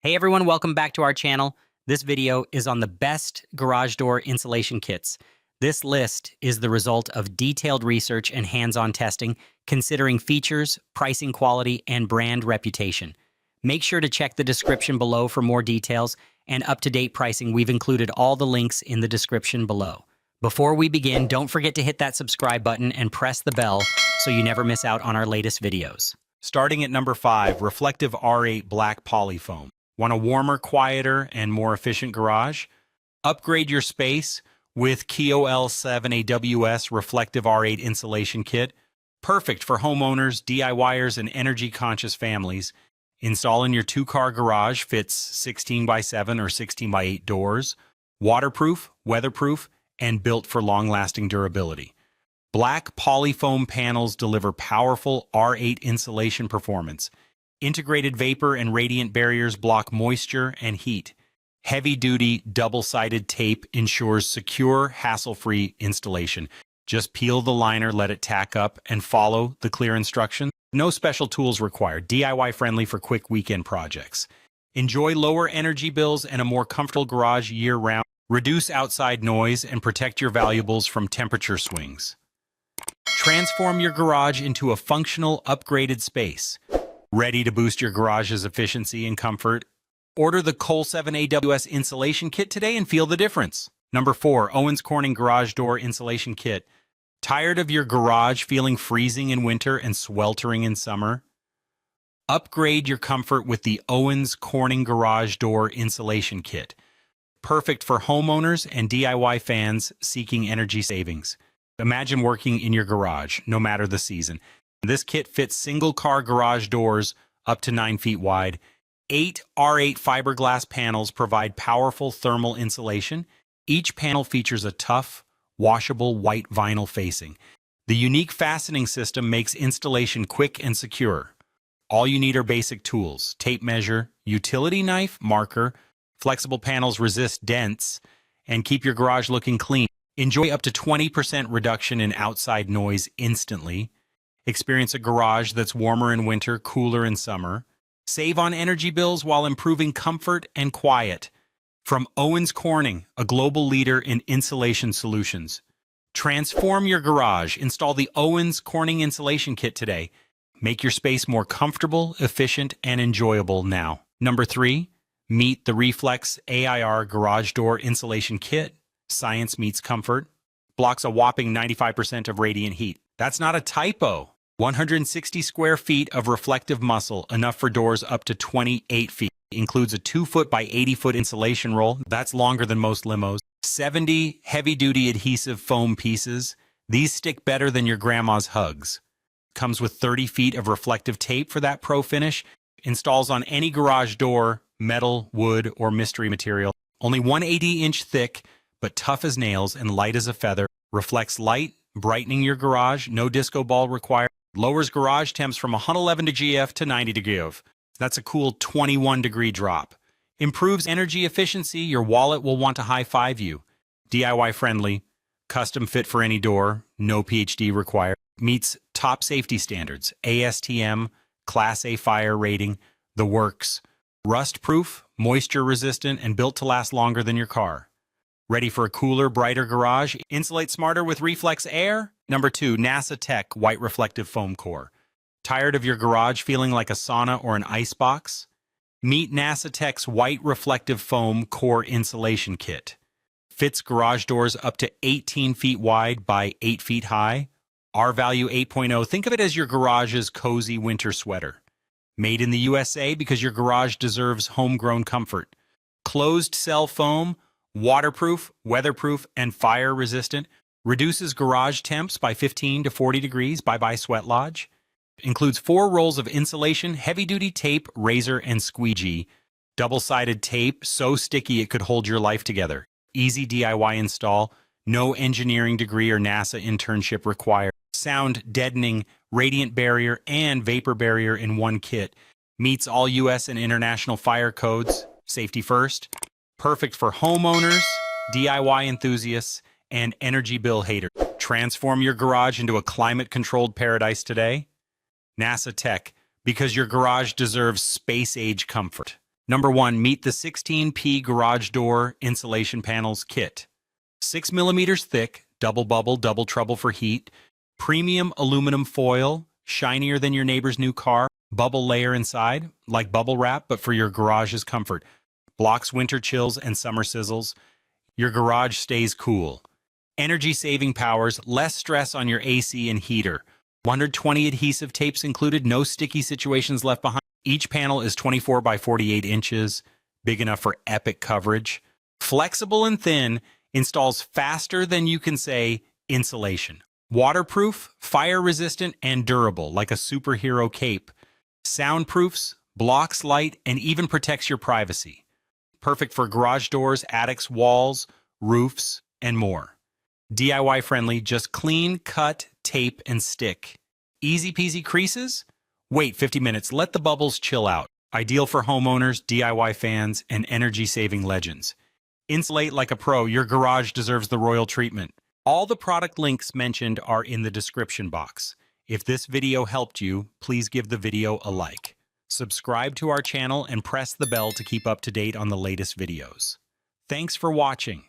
Hey everyone, welcome back to our channel. This video is on the best garage door insulation kits. This list is the result of detailed research and hands-on testing, considering features, pricing quality, and brand reputation. Make sure to check the description below for more details and up-to-date pricing. We've included all the links in the description below. Before we begin, don't forget to hit that subscribe button and press the bell so you never miss out on our latest videos. Starting at number 5, Reflective R8 Black Polyfoam. Want a warmer, quieter, and more efficient garage? Upgrade your space with KOL7 AWS Reflective R8 Insulation Kit. Perfect for homeowners, DIYers, and energy-conscious families. Install in your 2-car garage, fits 16 by 7 or 16 by 8 doors. Waterproof, weatherproof, and built for long-lasting durability. Black polyfoam panels deliver powerful R8 insulation performance. Integrated vapor and radiant barriers block moisture and heat. Heavy-duty, double-sided tape ensures secure, hassle-free installation. Just peel the liner, let it tack up, and follow the clear instructions. No special tools required. DIY-friendly for quick weekend projects. Enjoy lower energy bills and a more comfortable garage year-round. Reduce outside noise and protect your valuables from temperature swings. Transform your garage into a functional, upgraded space. Ready to boost your garage's efficiency and comfort? Order the KOL7 AWS Insulation Kit today and feel the difference. Number 4, Owens Corning Garage Door Insulation Kit. Tired of your garage feeling freezing in winter and sweltering in summer? Upgrade your comfort with the Owens Corning Garage Door Insulation Kit. Perfect for homeowners and DIY fans seeking energy savings. Imagine working in your garage, no matter the season. This kit fits single-car garage doors up to 9 feet wide. 8 R8 fiberglass panels provide powerful thermal insulation. Each panel features a tough, washable white vinyl facing. The unique fastening system makes installation quick and secure. All you need are basic tools: tape measure, utility knife, marker. Flexible panels resist dents and keep your garage looking clean. Enjoy up to 20% reduction in outside noise instantly. Experience a garage that's warmer in winter, cooler in summer. Save on energy bills while improving comfort and quiet. From Owens Corning, a global leader in insulation solutions. Transform your garage. Install the Owens Corning Insulation Kit today. Make your space more comfortable, efficient, and enjoyable now. Number 3, meet the Reflex AIR Garage Door Insulation Kit. Science meets comfort. Blocks a whopping 95% of radiant heat. That's not a typo. 160 square feet of reflective muscle, enough for doors up to 28 feet. Includes a 2-foot by 80-foot insulation roll. That's longer than most limos. 70 heavy-duty adhesive foam pieces. These stick better than your grandma's hugs. Comes with 30 feet of reflective tape for that pro finish. Installs on any garage door, metal, wood, or mystery material. Only 180-inch thick, but tough as nails and light as a feather. Reflects light, brightening your garage. No disco ball required. Lowers garage temps from 111 degrees to 90 degrees. That's a cool 21-degree drop. Improves energy efficiency. Your wallet will want to high-five you. DIY-friendly. Custom fit for any door. No PhD required. Meets top safety standards. ASTM, Class A fire rating. The works. Rust-proof, moisture-resistant, and built to last longer than your car. Ready for a cooler, brighter garage? Insulate smarter with Reflex Air? Number 2, NASA Tech White Reflective Foam Core. Tired of your garage feeling like a sauna or an icebox? Meet NASA Tech's White Reflective Foam Core Insulation Kit. Fits garage doors up to 18 feet wide by 8 feet high. R-value 8.0. Think of it as your garage's cozy winter sweater. Made in the USA because your garage deserves homegrown comfort. Closed cell foam, waterproof, weatherproof, and fire-resistant. Reduces garage temps by 15 to 40 degrees. Bye-bye Sweat Lodge. Includes 4 rolls of insulation, heavy-duty tape, razor, and squeegee. Double-sided tape, so sticky it could hold your life together. Easy DIY install. No engineering degree or NASA internship required. Sound deadening, radiant barrier, and vapor barrier in one kit. Meets all U.S. and international fire codes. Safety first. Perfect for homeowners, DIY enthusiasts, and energy bill haters. Transform your garage into a climate-controlled paradise today. NASA Tech, because your garage deserves space-age comfort. Number 1, meet the 16P garage door insulation panels kit. 6 millimeters thick, double bubble, double trouble for heat, premium aluminum foil, shinier than your neighbor's new car, bubble layer inside, like bubble wrap, but for your garage's comfort. Blocks winter chills and summer sizzles. Your garage stays cool. Energy-saving powers, less stress on your AC and heater. 120 adhesive tapes included, no sticky situations left behind. Each panel is 24 by 48 inches, big enough for epic coverage. Flexible and thin, installs faster than you can say insulation. Waterproof, fire-resistant, and durable, like a superhero cape. Soundproofs, blocks light, and even protects your privacy. Perfect for garage doors, attics, walls, roofs, and more. DIY friendly, just clean, cut, tape, and stick. Easy peasy creases? Wait 50 minutes, let the bubbles chill out. Ideal for homeowners, DIY fans, and energy-saving legends. Insulate like a pro, your garage deserves the royal treatment. All the product links mentioned are in the description box. If this video helped you, please give the video a like. Subscribe to our channel and press the bell to keep up to date on the latest videos. Thanks for watching.